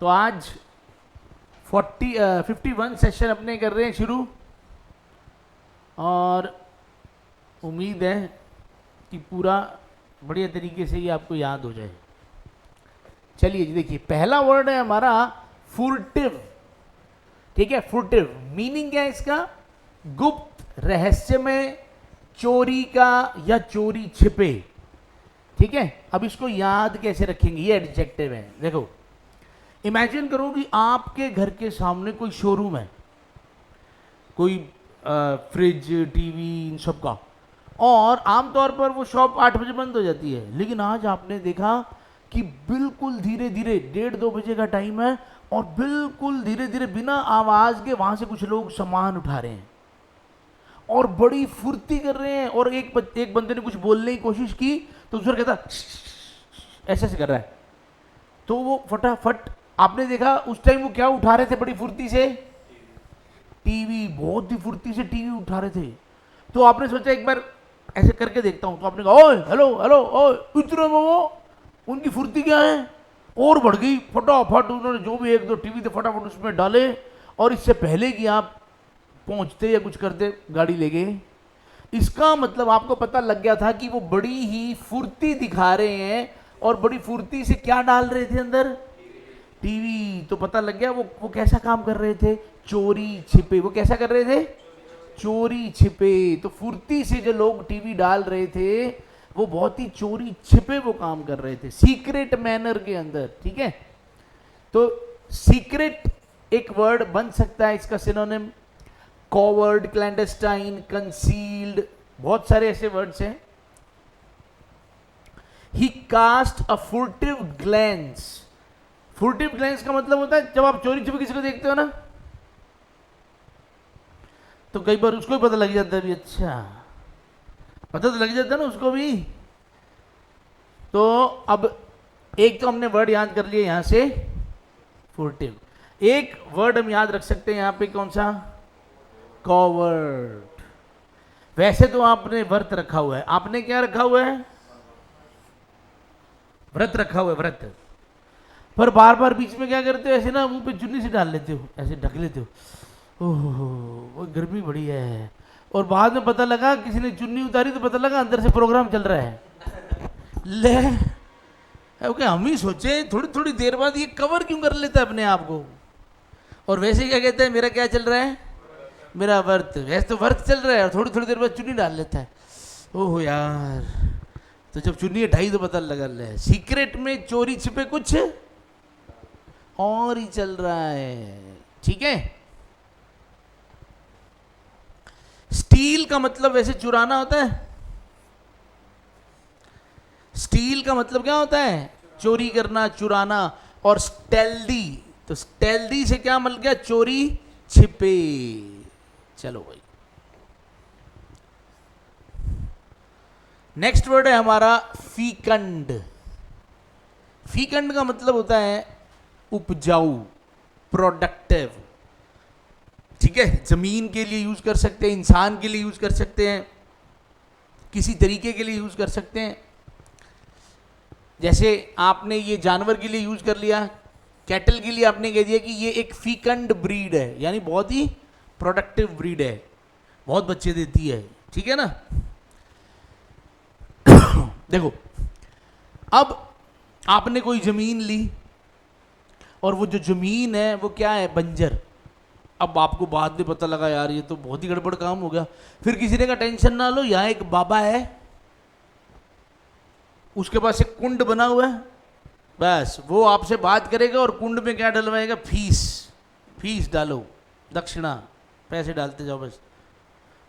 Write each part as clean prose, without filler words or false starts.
तो आज 51 सेशन अपने कर रहे हैं शुरू, और उम्मीद है कि पूरा बढ़िया तरीके से ये आपको याद हो जाए। चलिए जी, देखिए पहला वर्ड है हमारा फुर्टिव। ठीक है, फुर्टिव मीनिंग क्या है इसका? गुप्त, रहस्यमय, चोरी का या चोरी छिपे। ठीक है, अब इसको याद कैसे रखेंगे? ये एडजेक्टिव है। देखो, इमेजिन करो कि आपके घर के सामने कोई शोरूम है, कोई फ्रिज, टीवी, इन सब का, और आमतौर पर वो शॉप 8 बजे बंद हो जाती है। लेकिन आज आपने देखा कि बिल्कुल धीरे धीरे 1:30-2 बजे का टाइम है, और बिल्कुल धीरे धीरे बिना आवाज के वहां से कुछ लोग सामान उठा रहे हैं और बड़ी फुर्ती कर रहे हैं। और एक बंदे ने कुछ बोलने की कोशिश की तो दूसरा कहता ऐसे ऐसे कर रहा है, तो वो फटाफट, आपने देखा उस टाइम वो क्या उठा रहे थे बड़ी फुर्ती से? टीवी, बहुत ही फुर्ती से टीवी उठा रहे थे। तो आपने सोचा एक बार ऐसे करके देखता हूं, तो आपने कहा ओए हेलो हेलो ओए, इतने में वो उनकी फुर्ती क्या है और बढ़ गई। फटाफट उन्होंने जो भी 1-2 टीवी थे फटाफट उसमें डाले, और इससे पहले कि आप पहुंचते या कुछ करते गाड़ी ले गए। इसका मतलब आपको पता लग गया था कि वो बड़ी ही फुर्ती दिखा रहे हैं, और बड़ी फुर्ती से क्या डाल रहे थे अंदर? टीवी। तो पता लग गया वो कैसा काम कर रहे थे? चोरी छिपे। वो कैसा कर रहे थे? चोरी छिपे। तो फुर्ती से जो लोग टीवी डाल रहे थे वो बहुत ही चोरी छिपे वो काम कर रहे थे, सीक्रेट मैनर के अंदर। ठीक है, तो सीक्रेट एक वर्ड बन सकता है, इसका सिनोनिम कॉवर्ड, क्लैंडस्टाइन, कंसील्ड, बहुत सारे ऐसे वर्ड्स हैं। ही कास्ट अ फुर्टिव ग्लैंस। फुर्टिव ग्लैंस का मतलब होता है जब आप चोरी छिपे किसी को देखते हो ना, तो कई बार उसको भी पता लग जाता है भी, अच्छा पता तो लग जाता है ना उसको भी। तो अब एक तो हमने वर्ड याद कर लिया यहां से, फुर्टिव। एक वर्ड हम याद रख सकते हैं यहां पे, कौन सा? कॉवर्ड। वैसे तो आपने व्रत रखा हुआ है। आपने क्या रखा हुआ है? व्रत रखा हुआ है, व्रत। पर बार बार बीच में क्या करते हो? ऐसे ना मुंह पे चुन्नी से डाल लेते हो, ऐसे ढक लेते हो। ओहो, वो गर्मी बड़ी है, और बाद में पता लगा किसी ने चुन्नी उतारी तो पता लगा अंदर से प्रोग्राम चल रहा है। ले ओके, हम ही सोचे थोड़ी थोड़ी देर बाद ये कवर क्यों कर लेता है अपने आप को। और वैसे क्या कहते हैं, मेरा क्या चल रहा है? मेरा व्रत। वैसे तो व्रत चल रहा है और थोड़ी थोड़ी देर बाद चुन्नी डाल लेता है। ओहो यार, तो जब चुन्नी हटाई तो पता लगा ले सीक्रेट में चोरी छिपे कुछ और ही चल रहा है। ठीक है, स्टील का मतलब वैसे चुराना होता है। स्टील का मतलब क्या होता है? चोरी करना, चुराना। और स्टेल्दी, तो स्टेल्दी से क्या मिल गया? चोरी छिपे। चलो भाई, नेक्स्ट वर्ड है हमारा फीकंड। फीकंड का मतलब होता है उपजाऊ, प्रोडक्टिव। ठीक है, जमीन के लिए यूज कर सकते हैं, इंसान के लिए यूज कर सकते हैं, किसी तरीके के लिए यूज कर सकते हैं। जैसे आपने ये जानवर के लिए यूज कर लिया, कैटल के लिए आपने कह दिया कि ये एक फीकंड ब्रीड है, यानी बहुत ही प्रोडक्टिव ब्रीड है, बहुत बच्चे देती है। ठीक है ना? देखो, अब आपने कोई जमीन ली, और वो जो जमीन है वो क्या है? बंजर। अब आपको बाद में पता लगा यार ये तो बहुत ही गड़बड़ काम हो गया। फिर किसी ने कहा टेंशन ना लो, यहाँ एक बाबा है, उसके पास एक कुंड बना हुआ है, बस वो आपसे बात करेगा और कुंड में क्या डलवाएगा? फीस। फीस डालो, दक्षिणा, पैसे डालते जाओ बस,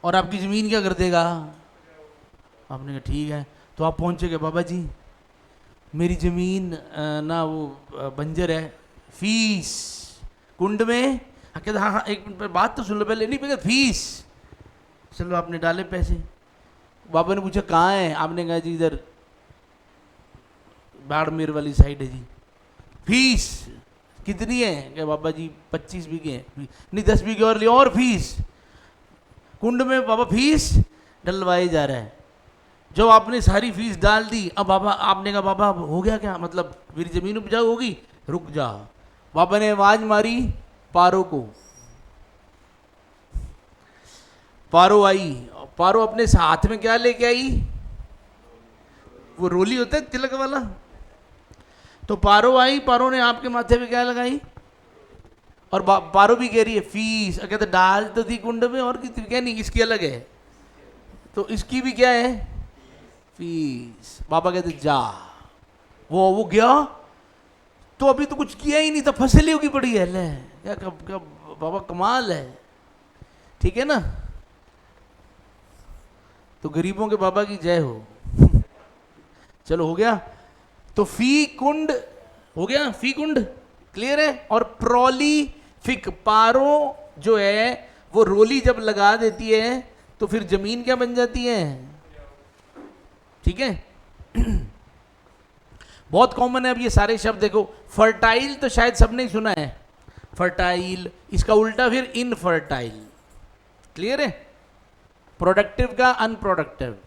और आपकी ज़मीन क्या कर देगा? आपने कहा ठीक है, तो आप पहुंचेगे, बाबा जी मेरी ज़मीन ना वो बंजर है, फीस कुंड में। कहता हाँ हाँ एक मिनट बात तो सुन लो पहले। नहीं पहले फीस। चलो आपने डाले पैसे। बाबा ने पूछा कहाँ है? आपने कहा जी इधर बाड़मेर वाली साइड है जी। फीस कितनी है? क्या बाबा जी 25 बीघे हैं। नहीं 10 बीघे और लिए, और फीस। कुंड में बाबा फीस डलवाए जा रहा है। जब आपने सारी फीस डाल दी, अब बाबा, आपने कहा बाबा हो गया क्या? मतलब मेरी ज़मीन उपजाऊ होगी? रुक जा, पापा ने आवाज मारी पारो को, पारो आई। पारो अपने हाथ में क्या लेके आई? वो रोली होता है तिलक वाला। तो पारो आई, पारो ने आपके माथे पे क्या लगाई? और पारो भी कह रही है फीस। कहते डाल तो थी कुंड में, और किसी क्या नहीं, इसकी अलग है। तो इसकी भी क्या है? फीस। पापा कहते जा। वो गया तो अभी तो कुछ किया ही नहीं था, फसली होगी पड़ी है। ले क्या कब बाबा कमाल है, ठीक है ना। तो गरीबों के बाबा की जय हो। चलो हो गया। तो फी कुंड हो गया, फी कुंड क्लियर है। और प्रोलीफिक, पारो जो है वो रोली जब लगा देती है तो फिर जमीन क्या बन जाती है? ठीक है। बहुत कॉमन है अब ये सारे शब्द देखो। फर्टाइल तो शायद सबने ही सुना है, फर्टाइल। इसका उल्टा फिर इनफर्टाइल, क्लियर है। प्रोडक्टिव का अनप्रोडक्टिव।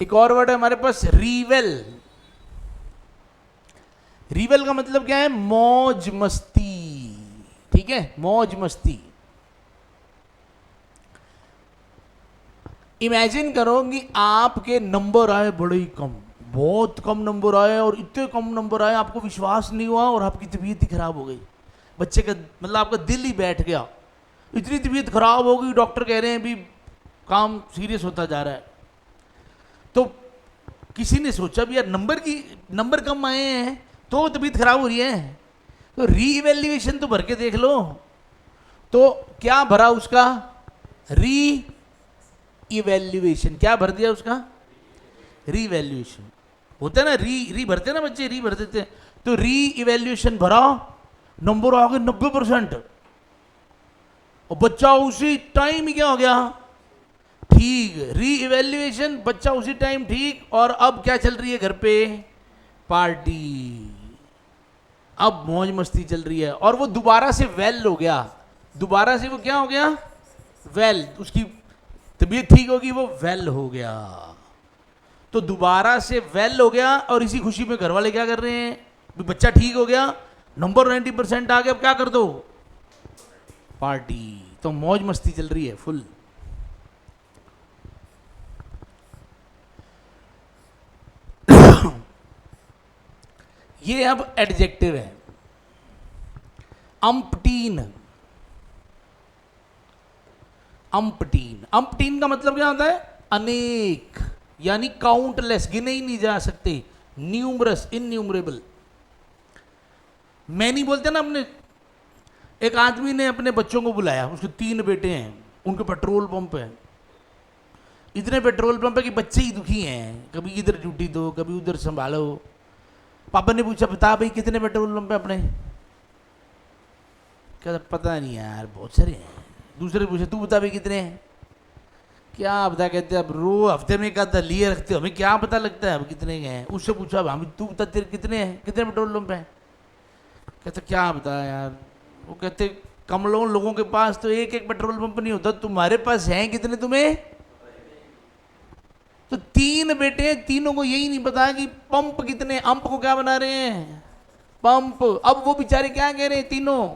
एक और वर्ड है हमारे पास रीवेल। रीवेल का मतलब क्या है? मौज मस्ती, ठीक है, मौज मस्ती। इमेजिन करो कि आपके नंबर आए बड़े ही कम, बहुत कम नंबर आए, और इतने कम नंबर आए आपको विश्वास नहीं हुआ और आपकी तबीयत ही खराब हो गई। बच्चे का मतलब आपका दिल ही बैठ गया, इतनी तबीयत खराब हो गई, डॉक्टर कह रहे हैं भी काम सीरियस होता जा रहा है। तो किसी ने सोचा भी यार नंबर कम आए हैं तो तबीयत खराब हो रही है, तो री इवेल्युएशन तो भर के देख लो। तो क्या भरा उसका? Re evaluation. क्या भर दिया उसका? Re evaluation. होता है ना, री भरते ना बच्चे, री भर देते। तो री इवेल्युएशन भरा, नंबर आ गए 90%। और बच्चा उसी टाइम ही क्या हो गया? ठीक। री इवेल्युएशन, बच्चा उसी टाइम ठीक। और अब क्या चल रही है घर पे? पार्टी। अब मौज मस्ती चल रही है। और वो दोबारा से वेल हो गया, दोबारा से वो क्या हो गया? वेल। उसकी तबीयत ठीक होगी, वो वेल हो गया। तो दोबारा से वेल हो गया। और इसी खुशी में घर वाले क्या कर रहे हैं? बच्चा ठीक हो गया, नंबर 90% आ गया, अब क्या कर दो? पार्टी। तो मौज मस्ती चल रही है फुल। ये अब एडजेक्टिव है। अम्पटीन। अम्पटीन, अम्पटीन का मतलब क्या होता है? अनेक, यानी काउंटलेस, गिने ही नहीं जा सकते। Numerous, innumerable. मैं नहीं बोलते ना अपने। एक आदमी ने अपने बच्चों को बुलाया, उसके 3 बेटे हैं, उनके पेट्रोल पंप है। इतने पेट्रोल पंप है कि बच्चे ही दुखी हैं, कभी इधर ड्यूटी दो, कभी उधर संभालो। पापा ने पूछा बता भाई कितने पेट्रोल पंप है अपने? क्या पता नहीं यार, बहुत सारे हैं। दूसरे पूछे तू बता भाई कितने हैं? क्या बता, कहते अब रो हफ्ते में एक आधा लिए रखते हो, हमें क्या पता लगता है अब कितने के हैं। उससे पूछा हम, तू बता तेरे कितने हैं, कितने पेट्रोल पंप है? कहते क्या बता यार। वो कहते कमलों लोगों के पास तो एक एक पेट्रोल पंप नहीं होता, तुम्हारे पास हैं कितने तुम्हें? तो 3 बेटे हैं, तीनों को यही नहीं पता कि पंप कितने। अंप को क्या बना रहे हैं? पंप। अब वो बेचारे क्या कह रहे हैं तीनों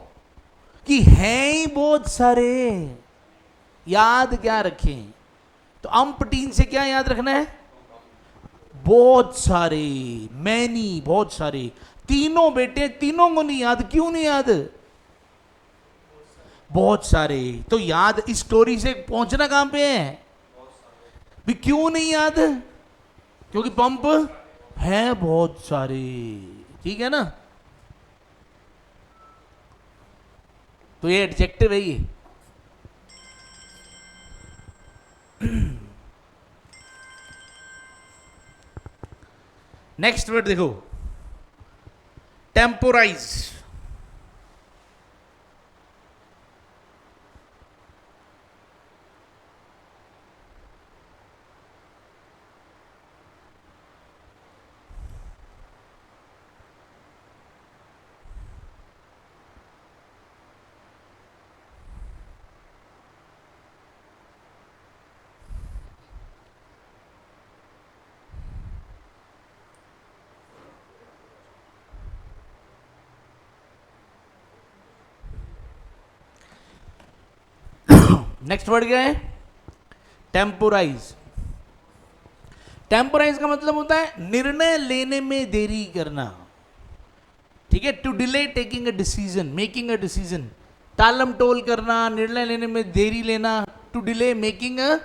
कि हैं ही बहुत सारे, याद क्या रखें? तो अम्पटीन से क्या याद रखना है? बहुत सारे, मैनी, बहुत सारे। तीनों बेटे, तीनों को नहीं याद। क्यों नहीं याद? बहुत सारे। तो याद इस स्टोरी से पहुंचना कहां पे है? भी क्यों नहीं याद? क्योंकि पंप है बहुत सारे, ठीक है ना। तो ये एडजेक्टिव है ये। नेक्स्ट वर्ड देखो, टेम्पोराइज। नेक्स्ट वर्ड क्या है? टेम्पोराइज। टेम्पोराइज का मतलब होता है निर्णय लेने में देरी करना, ठीक है। To delay taking a decision, making a decision, टालम टोल करना, निर्णय लेने में देरी लेना, to delay making a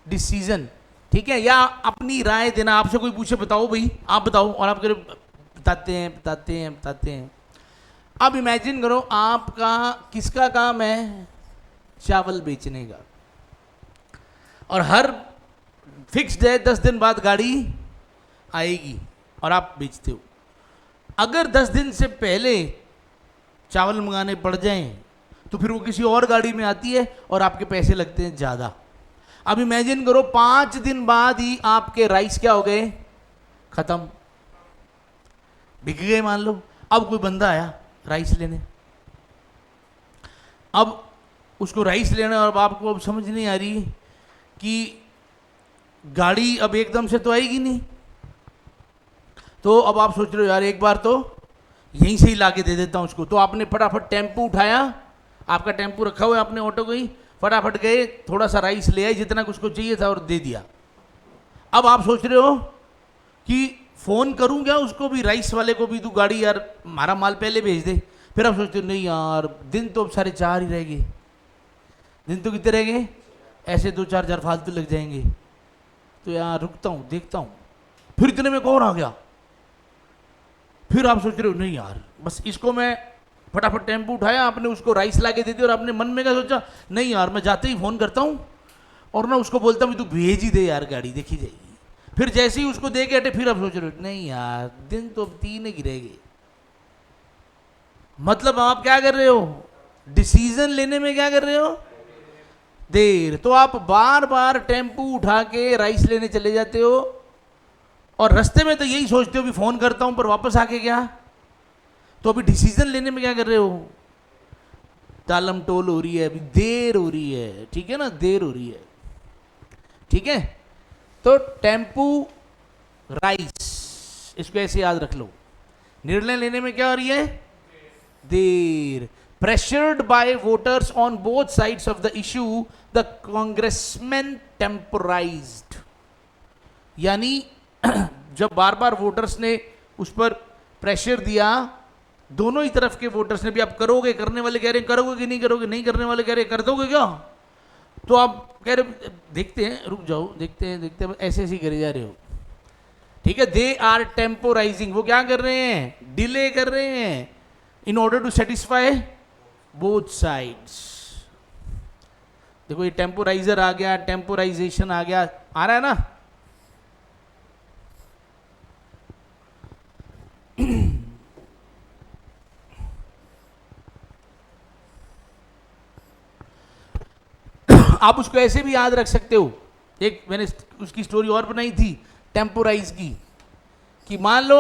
decision, ठीक है। या अपनी राय देना, आपसे कोई पूछे बताओ भाई, आप बताओ, और आप कह रहे बताते हैं बताते हैं बताते हैं। अब इमेजिन करो आपका किसका काम है? चावल बेचने का, और हर फिक्स्ड है 10 दिन बाद गाड़ी आएगी और आप बेचते हो। अगर 10 दिन से पहले चावल मंगाने पड़ जाएं तो फिर वो किसी और गाड़ी में आती है और आपके पैसे लगते हैं ज़्यादा। अब इमेजिन करो 5 दिन बाद ही आपके राइस क्या हो गए? खत्म, बिक गए मान लो। अब कोई बंदा आया राइस लेने, अब उसको राइस लेना, और आपको अब समझ नहीं आ रही कि गाड़ी अब एकदम से तो आएगी नहीं, तो अब आप सोच रहे हो यार एक बार तो यहीं से ही ला के दे देता हूँ उसको। तो आपने फटाफट टेम्पू उठाया, आपका टेम्पू रखा हुआ है, आपने ऑटो गई, फटाफट गए, थोड़ा सा राइस ले आए जितना कुछ को चाहिए था और दे दिया। अब आप सोच रहे हो कि फ़ोन करूँ क्या उसको भी, राइस वाले को भी, तू गाड़ी यार हमारा माल पहले भेज दे। फिर आप सोचते हो नहीं यार दिन तो अब 4.5 ही रह गए, दिन तो कितने रह गए, ऐसे 2-4 हज़ार फालतू लग जाएंगे, तो यार रुकता हूँ देखता हूँ। फिर इतने में कौन आ गया? फिर आप सोच रहे हो नहीं यार बस इसको मैं, फटाफट टेम्पू उठाया, आपने उसको राइस ला के दे दिया, और आपने मन में क्या सोचा? नहीं यार मैं जाते ही फ़ोन करता हूँ और ना उसको बोलता हूँ तू भेज ही दे यार, गाड़ी देखी जाएगी। फिर जैसे ही उसको दे के हटे फिर आप सोच रहे हो नहीं यार दिन तो अब 3 ही रह गए। मतलब आप क्या कर रहे हो? डिसीजन लेने में क्या कर रहे हो? देर। तो आप बार बार टेम्पू उठा के राइस लेने चले जाते हो, और रास्ते में तो यही सोचते हो भी फोन करता हूं, पर वापस आके क्या? तो अभी डिसीजन लेने में क्या कर रहे हो? टालम टोल हो रही है, अभी देर हो रही है, ठीक है ना, देर हो रही है, ठीक है। तो टेम्पू राइस, इसको ऐसे याद रख लो। निर्णय लेने में क्या हो रही है? देर। Pressured by voters on both sides of the issue, the congressmen temporized. यानी जब बार बार वोटर्स ने उस पर प्रेशर दिया, दोनों ही तरफ के वोटर्स ने भी, आप करोगे, करने वाले कह रहे हैं करोगे कि नहीं करोगे, नहीं करने वाले कह रहे हैं कर दोगे क्या, तो आप कह रहे देखते हैं, रुक जाओ देखते हैं ऐसे ऐसे ही करे जा रहे हो, ठीक है। दे आर टेम्पोराइजिंग, वो क्या कर रहे हैं? डिले कर रहे हैं, in order to satisfy both sides. देखो ये टेम्पोराइजर आ गया, टेम्पोराइजेशन आ गया, आ रहा है ना। आप उसको ऐसे भी याद रख सकते हो, एक मैंने उसकी स्टोरी और बनाई थी टेम्पोराइज की, कि मान लो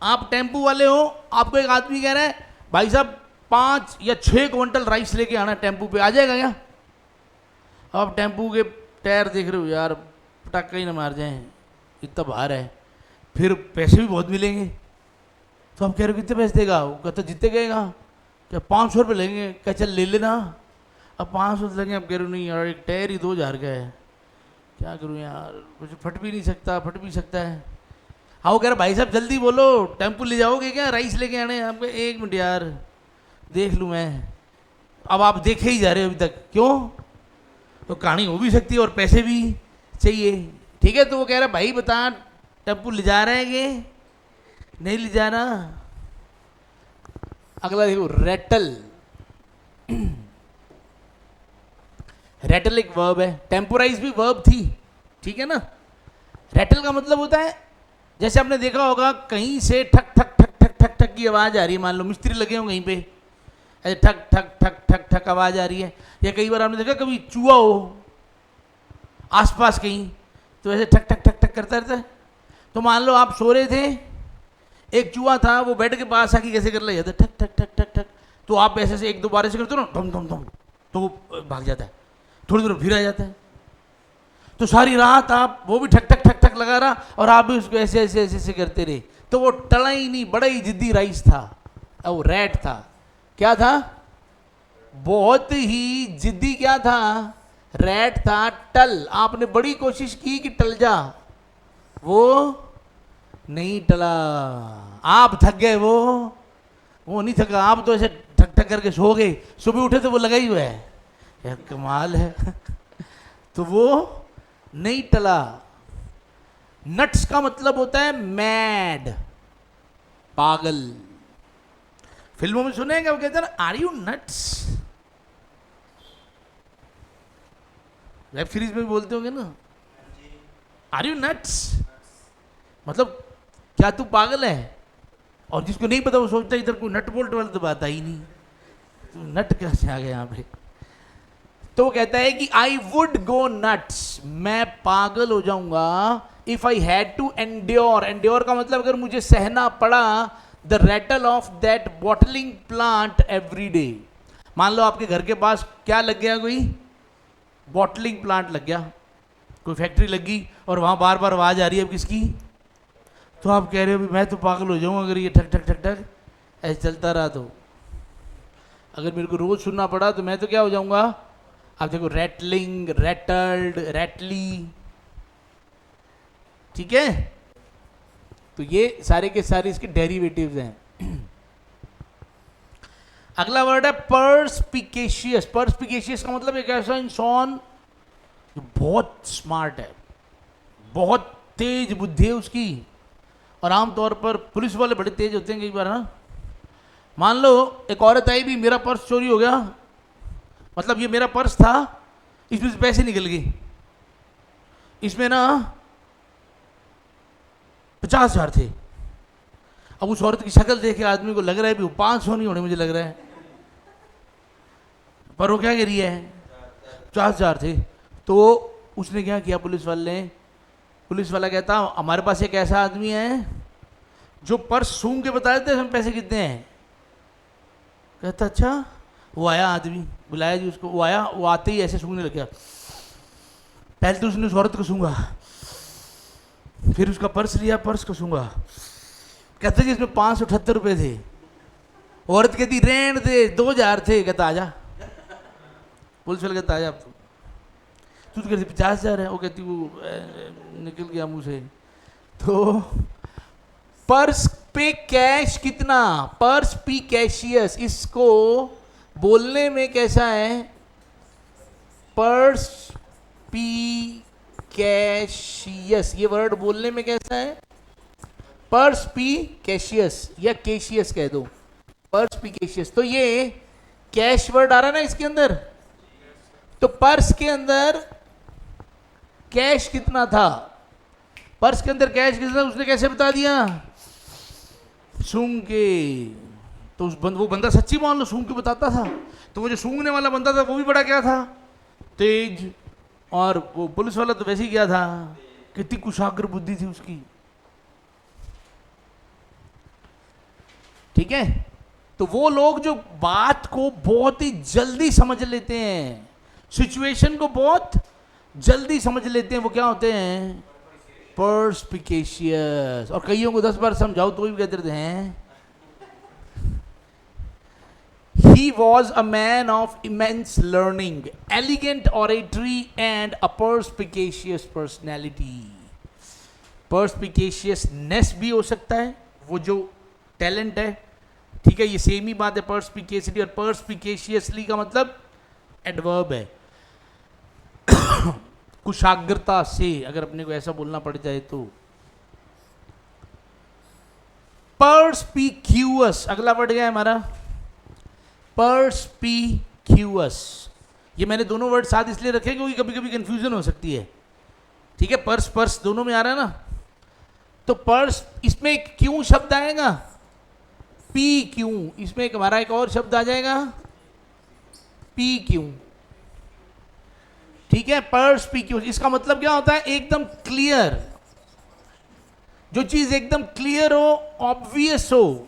आप टेम्पू वाले हो, आपको एक आदमी कह रहा है भाई साहब 5 या 6 क्विंटल राइस लेके आना टेम्पू पे, आ जाएगा क्या? अब टेम्पू के टायर देख रहे हो यार पटाखा ही ना मार जाए, इतना भार है, फिर पैसे भी बहुत मिलेंगे, तो आप कह रहे हो कितने पैसे देगा? वो कहता जितने गएगा, क्या 500 रुपये लेंगे, क्या चल ले लेना। अब 500 लगे, अब कह रहे हो नहीं यार एक टायर ही 2000 का है, क्या करूँ यार, कुछ फट भी नहीं सकता, फट भी सकता है। हाँ वो कह रहा भाई साहब जल्दी बोलो, टेम्पू ले जाओगे क्या, राइस लेके आने? आपको 1 मिनट यार देख लूँ मैं। अब आप देखे ही जा रहे हो अभी तक, क्यों? तो कहानी हो भी सकती है और पैसे भी चाहिए, ठीक है। तो वो कह रहा भाई बता टेम्पू ले जा रहे हैं कि नहीं ले जा रहा। अगला देखो रेटल। रेटल एक वर्ब है, टेम्पोराइज भी वर्ब थी, ठीक है ना। रेटल का मतलब होता है, जैसे आपने देखा होगा कहीं से ठक ठक ठक ठक ठक ठक की आवाज़ आ रही है, मान लो मिस्त्री लगे हो कहीं पे, ऐसे ठक ठक ठक ठक ठक आवाज़ आ रही है। या कई बार आपने देखा कभी चूहा हो आसपास कहीं, तो ऐसे ठक ठक ठक ठक करता रहता है। तो मान लो आप सो रहे थे, एक चूहा था वो बेड के पास आके कैसे कर ले जाता ठक ठक ठक ठक ठक, तो आप ऐसे से 1-2 बार ऐसे करते हो ना, धम धम धम, तो वो भाग जाता है, थोड़ी देर फिर आ जाता है। तो सारी रात आप वो भी ठक ठक ठक ठक लगा रहा और आप भी उसको ऐसे ऐसे ऐसे ऐसे करते रहे, तो वो टला ही नहीं, बड़ा ही जिद्दी राइस था, वो रैट था। क्या था? बहुत ही जिद्दी क्या था? रैट था टल, आपने बड़ी कोशिश की कि टल जा, वो नहीं टला। आप थक गए, वो नहीं थका, आप तो ऐसे ठक ठक करके सो गए, सुबह उठे तो वो लगा ही हुआ है। यार कमाल है। तो वो नहीं टला। नट्स का मतलब होता है मैड, पागल। फिल्मों में सुने क्या, वो कहते हैं ना, are you nuts. Web series में भी बोलते होंगे ना, आर यू नट्स, मतलब क्या तू पागल है। और जिसको नहीं पता वो सोचता है इधर कोई नट बोल्ट वाला तो बात आई नहीं, तो नट कैसे आ गया यहाँ पे। तो वो कहता है कि आई वुड गो नट्स, मैं पागल हो जाऊंगा, if I had to endure, endure का मतलब अगर मुझे सहना पड़ा, the rattle of that bottling plant every day. मान लो आपके घर के पास क्या लग गया, कोई बॉटलिंग प्लांट लग गया, कोई फैक्ट्री लगी, और वहां बार बार आवाज आ रही है किसकी, तो आप कह रहे हो मैं तो पागल हो जाऊंगा अगर ये ठक ठक ठक ठक ऐसे चलता रहा। तो अगर मेरे को रोज सुनना पड़ा तो मैं तो क्या हो जाऊंगा। आप देखो, रैटलिंग, रैटल्ड, रैटली, ठीक है। तो ये सारे के सारे इसके डेरिवेटिव्स हैं। अगला वर्ड है पर्सपिकेशियस। पर्सपिकेशियस का मतलब एक ऐसा इंसान जो बहुत स्मार्ट है, बहुत तेज बुद्धि है उसकी, और आमतौर पर पुलिस वाले बड़े तेज होते हैं कई बार ना। मान लो एक औरत आई भी, मेरा पर्स चोरी हो गया, मतलब ये मेरा पर्स था, इसमें से पैसे निकल गए, इसमें ना 50,000 थे। अब उस औरत की शक्ल देख के आदमी को लग रहा है भी वो 500 नहीं होने, मुझे लग रहा है, पर वो क्या कह रही है 50,000 थे। तो उसने क्या किया, पुलिस वाला कहता हमारे पास एक ऐसा आदमी है जो पर्स सूंघ के बता देते हैं पैसे कितने हैं। कहता अच्छा। वो आया, आदमी बुलाया जी उसको, वो आया, वो आते ही ऐसे सूंघने लग गया। पहले तो उसने उस औरत को सूंघा, फिर उसका पर्स लिया, पर्स को सूंघा, कहते जी इसमें 578 रुपये थे। औरत कहती रेंट दे, 2,000 थे। कहता आजा, पुलिस वाले कहता आजा, तू तो कहती 50,000 है, वो कहती वो निकल गया मुंह से। तो पर्स पे कैश कितना, पर्स पी कैशियस, इसको बोलने में कैसा है, पर्स पी कैशियस, ये वर्ड बोलने में कैसा है, पर्स पी कैशियस, या कैशियस कह दो, पर्स पी कैशियस। तो ये कैश वर्ड आ रहा है ना इसके अंदर, तो पर्स के अंदर कैश कितना था, पर्स के अंदर कैश कितना, उसने कैसे बता दिया, सूंघ के। तो वो बंदा सच्ची मान लो सूंघ के बताता था, तो वो जो सूंघने वाला बंदा था वो भी बड़ा क्या था, तेज, और वो पुलिस वाला तो वैसे ही क्या था, कितनी कुशाग्र बुद्धि थी उसकी। ठीक है। तो वो लोग जो बात को बहुत ही जल्दी समझ लेते हैं, सिचुएशन को बहुत जल्दी समझ लेते हैं, वो क्या होते हैं, पर्सपिकेशियस। और कईयों को 10 बार समझाओ तो भी कहते हैं। He was a man of immense learning, elegant oratory and a perspicacious personality. Perspicaciousness भी हो सकता है, वो जो टैलेंट है, ठीक है, ये सेम ही बात है, perspicacity और perspicaciously का मतलब एडवर्ब है। कुशाग्रता से अगर अपने को ऐसा बोलना पड़ जाए तो। पर्सपिक्यूअस अगला वर्ड क्या है हमारा, पर्सपिक्यूअस। ये मैंने दोनों वर्ड साथ इसलिए रखे क्योंकि कभी कभी कंफ्यूजन हो सकती है। ठीक है, पर्स पर्स दोनों में आ रहा है ना, तो पर्स, इसमें एक क्यों शब्द आएगा, पी क्यों, इसमें एक हमारा एक और शब्द आ जाएगा, पी क्यों। ठीक है, पर्सपिक्यूअस, इसका मतलब क्या होता है, एकदम क्लियर, जो चीज एकदम क्लियर हो, ऑब्वियस हो,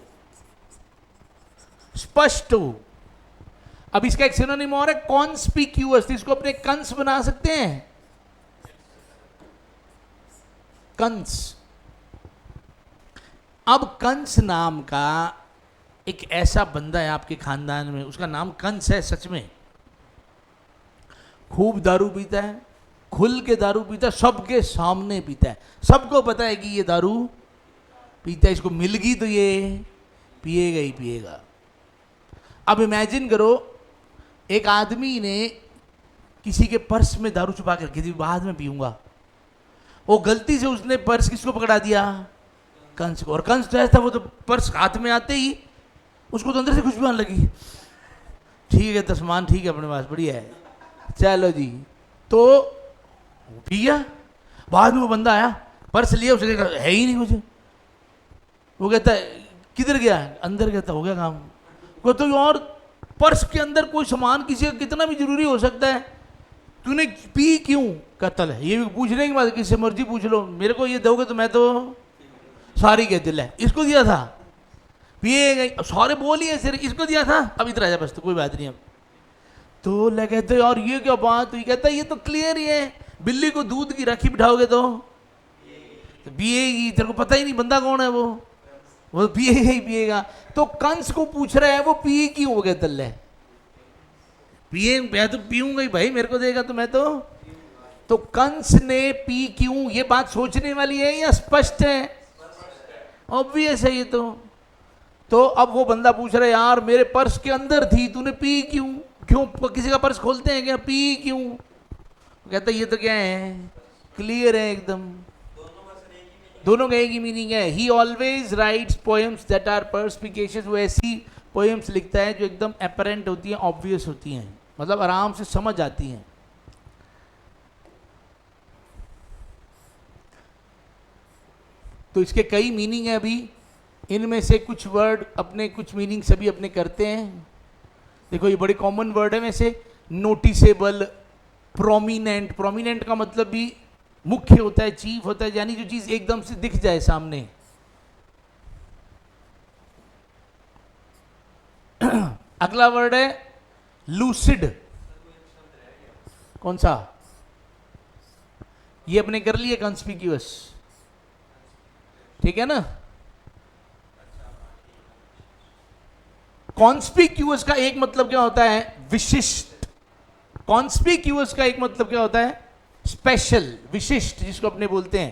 स्पष्ट हो। अब इसका एक सिनोनिम और है कॉन्स्पिक्यूअस, इसको अपने कंस बना सकते हैं, कंस। अब कंस नाम का एक ऐसा बंदा है आपके खानदान में, उसका नाम कंस है सच में, खूब दारू पीता है, खुल के दारू पीता है, सबके सामने पीता है, सबको पता है कि ये दारू पीता है, इसको मिल गई तो ये पिएगा ही पिएगा। अब इमेजिन करो एक आदमी ने किसी के पर्स में दारू छुपा के रखी थी, बाद में पीऊंगा, वो गलती से उसने पर्स किसको पकड़ा दिया, कंस को, और कंस तो ऐसा था वो तो पर्स हाथ में आते ही उसको तो अंदर से खुशबू आने लगी, ठीक है तो सामान ठीक है अपने पास बढ़िया है, चलो जी, तो पी गया। बाद में वो बंदा आया, पर्स लिया, उसने कहा है ही नहीं मुझे, वो कहता है किधर गया, अंदर गया था, हो गया काम। वो तो और पर्स के अंदर कोई सामान किसी का कितना भी जरूरी हो सकता है, तूने पी क्यों, कत्ल है, ये भी पूछने की बात, किससे मर्जी पूछ लो, मेरे को ये दोगे तो मैं तो सारी कह दिल है, इसको दिया था पिए गई, सारे बोलिए सिर इसको दिया था, अब इधर आ जा बस, तो कोई बात नहीं। अब तो लगे कहते और ये क्या बात हुई, कहता ये तो क्लियर ही है, बिल्ली को दूध की राखी बिठाओगे तो पिएगी, तेरे को पता ही नहीं बंदा कौन है, वो पिएगा ही पिएगा। तो कंस को पूछ रहा है वो पिए क्यों, हो गया तल्ले पिए, मैं तो पीऊंगा ही भाई, मेरे को देगा तो मैं तो कंस ने पी क्यों, ये बात सोचने वाली है या स्पष्ट है, ऑब्वियस है ये तो अब वो बंदा पूछ रहा है यार मेरे पर्स के अंदर थी, तूने पी क्यों, क्यों किसी का पर्स खोलते हैं क्या, पी क्यों, कहता ये तो क्या है, क्लियर है एकदम, दोनों का एक ही मीनिंग है। He always writes poems that are perspicacious, वो ऐसी पोएम्स लिखता है जो एकदम अपरेंट होती हैं, ऑब्वियस होती हैं, मतलब आराम से समझ आती हैं। तो इसके कई मीनिंग है, अभी इनमें से कुछ वर्ड अपने कुछ मीनिंग सभी अपने करते हैं। देखो ये बड़े कॉमन वर्ड है वैसे, नोटिसेबल, प्रोमिनेंट, प्रोमिनेंट का मतलब भी मुख्य होता है, चीफ होता है, यानी जो चीज एकदम से दिख जाए सामने। अगला वर्ड है लूसिड, कौन सा, ये अपने कर लिए कंस्पिक्यूअस, ठीक है ना। कॉन्स्पिक्यूअस का एक मतलब क्या होता है, विशिष्ट, कॉन्स्पिक्यूअस का एक मतलब क्या होता है, स्पेशल, विशिष्ट जिसको अपने बोलते हैं।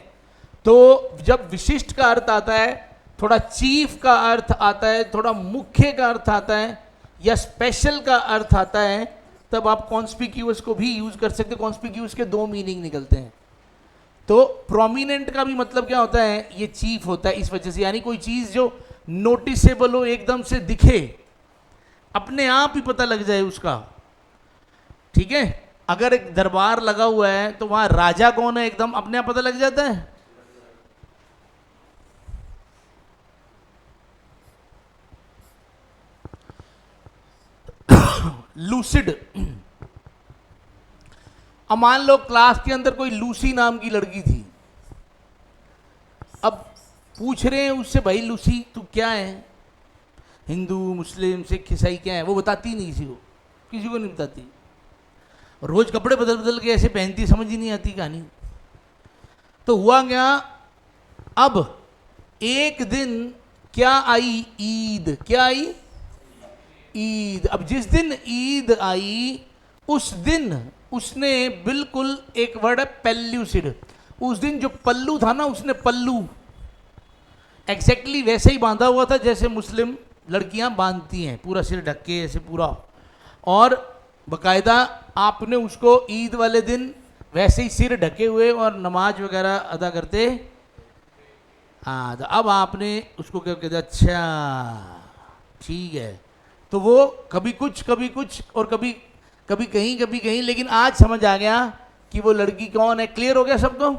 तो जब विशिष्ट का अर्थ आता है, थोड़ा चीफ का अर्थ आता है, थोड़ा मुख्य का अर्थ आता है, या स्पेशल का अर्थ आता है, तब आप कॉन्स्पिक्यूअस को भी यूज कर सकते। कॉन्स्पिक्यूअस के दो मीनिंग निकलते हैं। तो प्रोमिनेंट का भी मतलब क्या होता है, ये चीफ होता है इस वजह से, यानी कोई चीज जो नोटिसेबल हो, एकदम से दिखे, अपने आप ही पता लग जाए उसका, ठीक है। अगर एक दरबार लगा हुआ है तो वहां राजा कौन है एकदम अपने आप पता लग जाता है। लूसिड, अब मान लो क्लास के अंदर कोई लूसी नाम की लड़की थी, अब पूछ रहे हैं उससे भाई लूसी तू क्या है, हिंदू मुस्लिम सिख ईसाई क्या है, वो बताती नहीं किसी को नहीं बताती, रोज कपड़े बदल बदल के ऐसे पहनती, समझ ही नहीं आती कहानी। तो हुआ क्या, अब एक दिन क्या आई, ईद, क्या आई, ईद। अब जिस दिन ईद आई उस दिन उसने बिल्कुल, एक वर्ड है पेल्यूसिड, उस दिन जो पल्लू था ना, उसने पल्लू एग्जैक्टली वैसे ही बांधा हुआ था जैसे मुस्लिम लड़कियां बांधती हैं, पूरा सिर ढक के ऐसे पूरा, और बकायदा आपने उसको ईद वाले दिन वैसे ही सिर ढके हुए और नमाज वगैरह अदा करते। हाँ, तो अब आपने उसको क्या कहते, अच्छा ठीक है, तो वो कभी कुछ और कभी कहीं, लेकिन आज समझ आ गया कि वो लड़की कौन है, क्लियर हो गया सबको।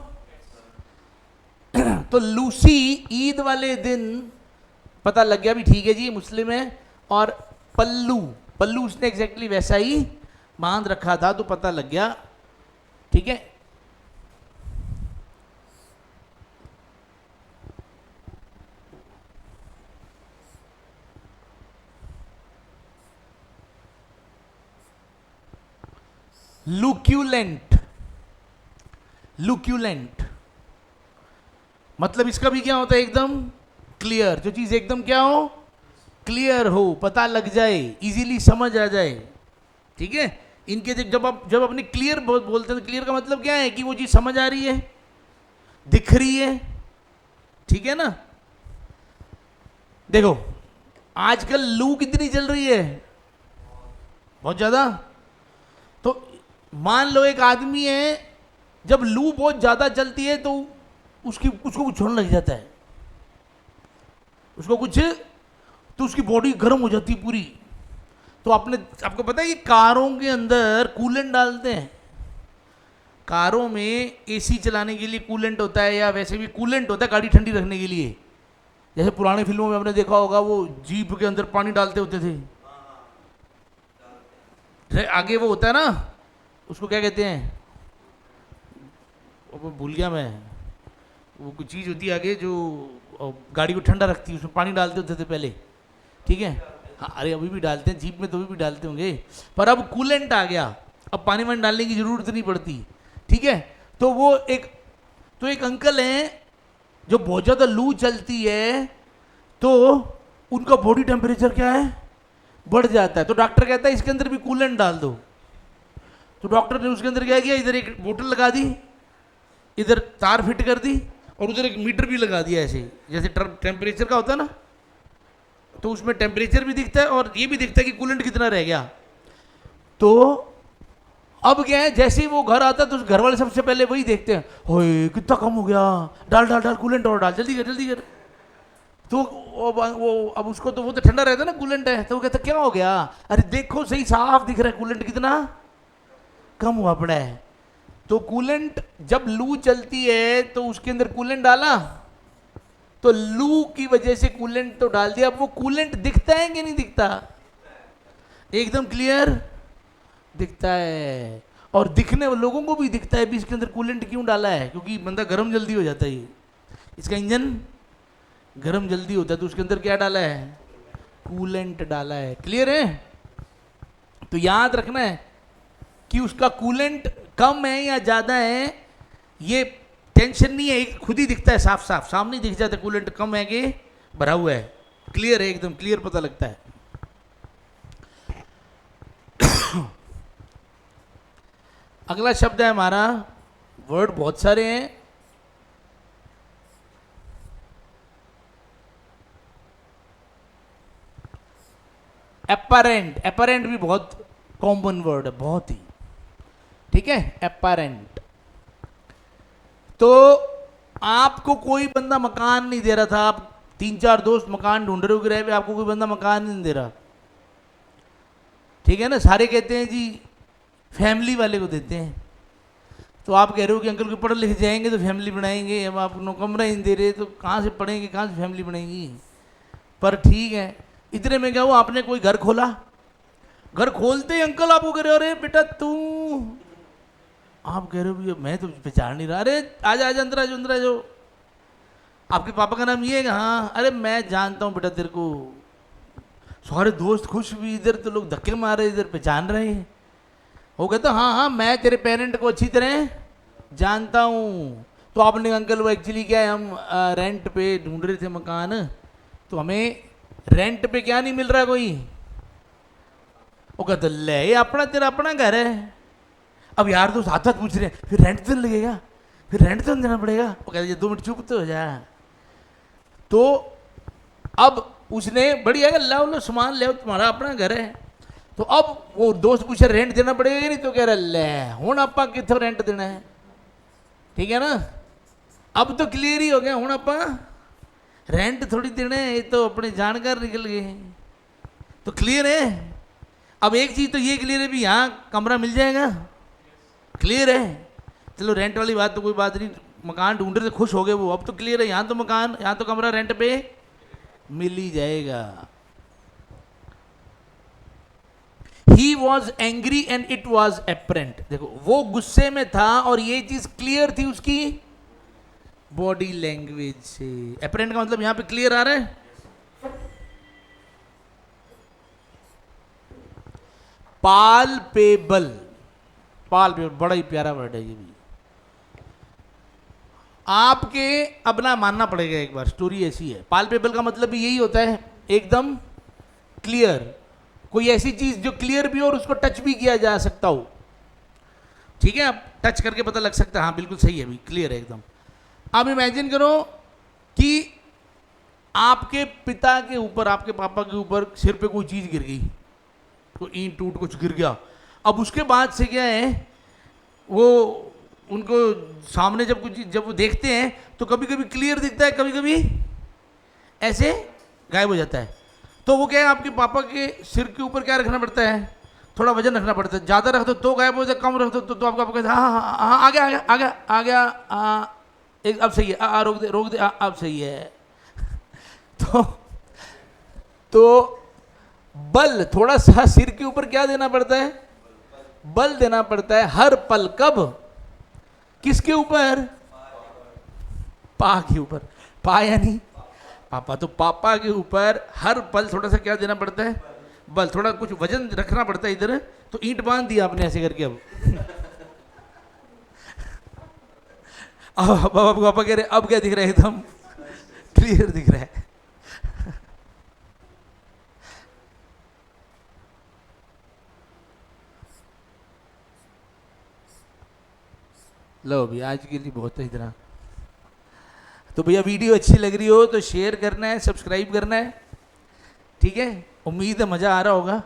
तो लूसी ईद वाले दिन पता लग गया भी, ठीक है जी मुस्लिम है, और पल्लू उसने एग्जैक्टली वैसा ही बांध रखा था, तो पता लग गया, ठीक है। लुक्यूलेंट, मतलब इसका भी क्या होता है, एकदम क्लियर, जो चीज एकदम क्या हो, क्लियर हो, पता लग जाए, इजीली समझ आ जाए, ठीक है, इनके जब अपनी क्लियर बोलते हैं तो क्लियर का मतलब क्या है कि वो चीज समझ आ रही है, दिख रही है, ठीक है ना। देखो आजकल लू कितनी चल रही है, बहुत ज्यादा। तो मान लो एक आदमी है, जब लू बहुत ज्यादा चलती है तो उसको कुछ होने लग जाता है, उसको कुछ, तो उसकी बॉडी गर्म हो जाती है पूरी। तो आपको पता है कि कारों के अंदर कूलेंट डालते हैं, कारों में एसी चलाने के लिए कूलेंट होता है, या वैसे भी कूलेंट होता है गाड़ी ठंडी रखने के लिए। जैसे पुरानी फिल्मों में आपने देखा होगा वो जीप के अंदर पानी डालते होते थे, आगे वो होता है ना, उसको क्या कहते हैं, वो भूल गया मैं, वो कुछ चीज़ होती है आगे जो गाड़ी को ठंडा रखती है, उसमें पानी डालते होते थे पहले, ठीक है। हाँ अरे अभी भी डालते हैं, जीप में तो अभी भी डालते होंगे, पर अब कूलेंट आ गया, अब पानी वानी डालने की जरूरत नहीं पड़ती, ठीक है। तो एक अंकल हैं जो बहुत ज़्यादा लू चलती है तो उनका बॉडी टेम्परेचर क्या है, बढ़ जाता है। तो डॉक्टर कहता है इसके अंदर भी कूलेंट डाल दो। तो डॉक्टर ने उसके अंदर क्या किया, इधर एक बोतल लगा दी, इधर तार फिट कर दी, और उधर एक मीटर भी लगा दिया, ऐसे जैसे टेम्परेचर का होता है ना, तो उसमें टेम्परेचर भी दिखता है और ये भी दिखता है कि कूलेंट कितना रह गया। तो अब क्या है, जैसे ही वो घर आता है तो घर वाले सबसे पहले वही देखते हैं, होए कितना कम हो गया, डाल डाल डाल कूलेंट और डाल, जल्दी कर जल्दी कर। तो अब उसको तो वो तो ठंडा रहता है ना, कूलेंट है, तो वो कहता क्या हो गया, अरे देखो सही साफ दिख रहा है कूलेंट कितना कम हुआ पड़ा है। तो कूलेंट जब लू चलती है तो उसके अंदर कूलेंट डाला, तो लू की वजह से कूलेंट तो डाल दिया, अब वो कूलेंट दिखता है कि नहीं दिखता, एकदम क्लियर दिखता है। और दिखने वाले लोगों को भी दिखता है भी इसके अंदर कूलेंट क्यों डाला है, क्योंकि बंदा गर्म जल्दी हो जाता है, ये इसका इंजन गर्म जल्दी होता है, तो उसके अंदर क्या डाला है, कूलेंट डाला है, क्लियर है। तो याद रखना है कि उसका कूलेंट कम है या ज्यादा है, ये टेंशन नहीं है, खुद ही दिखता है, साफ साफ सामने दिख जाता है कूलेंट कम है कि भरा हुआ है, क्लियर है, एकदम क्लियर पता लगता है। अगला शब्द है हमारा, वर्ड बहुत सारे हैं, एपरेंट। एपरेंट भी बहुत कॉमन वर्ड है, बहुत ही, ठीक है, एपरेंट। तो आपको कोई बंदा मकान नहीं दे रहा था, आप 3-4 दोस्त मकान ढूंढ रहे हो किराए पे, आपको कोई बंदा मकान नहीं दे रहा, ठीक है ना, सारे कहते हैं जी फैमिली वाले को देते हैं। तो आप कह रहे हो कि अंकल को पढ़ लिख जाएंगे तो फैमिली बनाएंगे, अब आप नो कमरा ही नहीं दे रहे तो कहाँ से पढ़ेंगे, कहाँ से फैमिली बनेगी। पर ठीक है, इतने में क्या हुआ, आपने कोई घर खोला, घर खोलते ही अंकल आपको कह रहे हो अरे बेटा तू, आप कह रहे हो मैं तो पहचान नहीं रहा, अरे आजा आजा अंदर आजो अंदर आजो, आपके पापा का नाम ये है, हाँ अरे मैं जानता हूँ बेटा तेरे को, सारे दोस्त खुश भी, इधर तो लोग धक्के मारे, इधर पहचान रहे हैं। वो कहता हाँ हाँ मैं तेरे पेरेंट को अच्छी तरह जानता हूँ। तो आपने अंकल वो एक्चुअली क्या है, हम रेंट पे ढूंढ रहे थे मकान, तो हमें रेंट पे क्या नहीं मिल रहा कोई। वो कहता ले ये अपना तेरा अपना घर है। अब यार दोस्त हाथ हाथ पूछ रहे हैं फिर रेंट तो नहीं लगेगा, फिर रेंट तो नहीं देना पड़ेगा। वो कहता 2 मिनट चुप तो हो जा। तो अब उसने बढ़िया लाओ लो सामान ले, तुम्हारा अपना घर है। तो अब वो दोस्त पूछे रेंट देना पड़ेगा कि नहीं, तो कह रहा ले हूँ आपा कितों रेंट देना है, ठीक है ना। अब तो क्लियर ही हो गया, हूँ आपा रेंट थोड़ी देना है, ये तो अपने जानकार निकल गए, तो क्लियर है। अब एक चीज तो ये क्लियर है भी यहाँ कमरा मिल जाएगा, क्लियर है। चलो रेंट वाली बात तो कोई बात नहीं, मकान ढूंढ रहे थे खुश हो गए वो, अब तो क्लियर है यहाँ तो मकान, यहाँ तो कमरा रेंट पे मिल ही जाएगा। He was angry and it was apparent। देखो वो गुस्से में था और ये चीज क्लियर थी उसकी बॉडी लैंग्वेज से। apparent का मतलब यहां पे क्लियर आ रहा है। पाल्पेबल, पाल्पेबल बड़ा ही प्यारा वर्ड है ये भी। आपके अपना मानना पड़ेगा एक बार, स्टोरी ऐसी है। पाल्पेबल का मतलब भी यही होता है एकदम क्लियर, कोई ऐसी चीज जो क्लियर भी हो और उसको टच भी किया जा सकता हो, ठीक है, आप टच करके पता लग सकता है, हाँ बिल्कुल सही है, अभी क्लियर है एकदम। आप इमेजिन करो कि आपके पिता के ऊपर, आपके पापा के ऊपर सिर पे कोई चीज गिर गई, कोई ईंट टूट कुछ गिर गया। अब उसके बाद से क्या है, वो उनको सामने जब वो देखते हैं तो कभी कभी क्लियर दिखता है, कभी कभी ऐसे गायब हो जाता है। तो वो क्या है, आपके पापा के सिर के ऊपर क्या रखना पड़ता है, थोड़ा वजन रखना पड़ता है। ज़्यादा रख दो तो गायब हो जाए, कम रख दो तो आपका पापा कहता है हाँ हाँ हाँ, आ गया आ गया आ गया आ गया, एक अब सही है, रोक दे, अब सही है। तो बल थोड़ा सा सिर के ऊपर क्या देना पड़ता है, बल देना पड़ता है हर पल। कब, किसके ऊपर, पा के ऊपर, पा यानी पापा, तो पापा के ऊपर हर पल थोड़ा सा क्या देना पड़ता है, बल, थोड़ा कुछ वजन रखना पड़ता है इधर। तो ईंट बांध दिया आपने ऐसे करके, अब पापा कह रहे अब क्या दिख रहा है, एकदम क्लियर दिख रहा है। लो अभी आज के लिए बहुत है इतना। तो भैया वीडियो अच्छी लग रही हो तो शेयर करना है, सब्सक्राइब करना है, ठीक है। उम्मीद है मज़ा आ रहा होगा।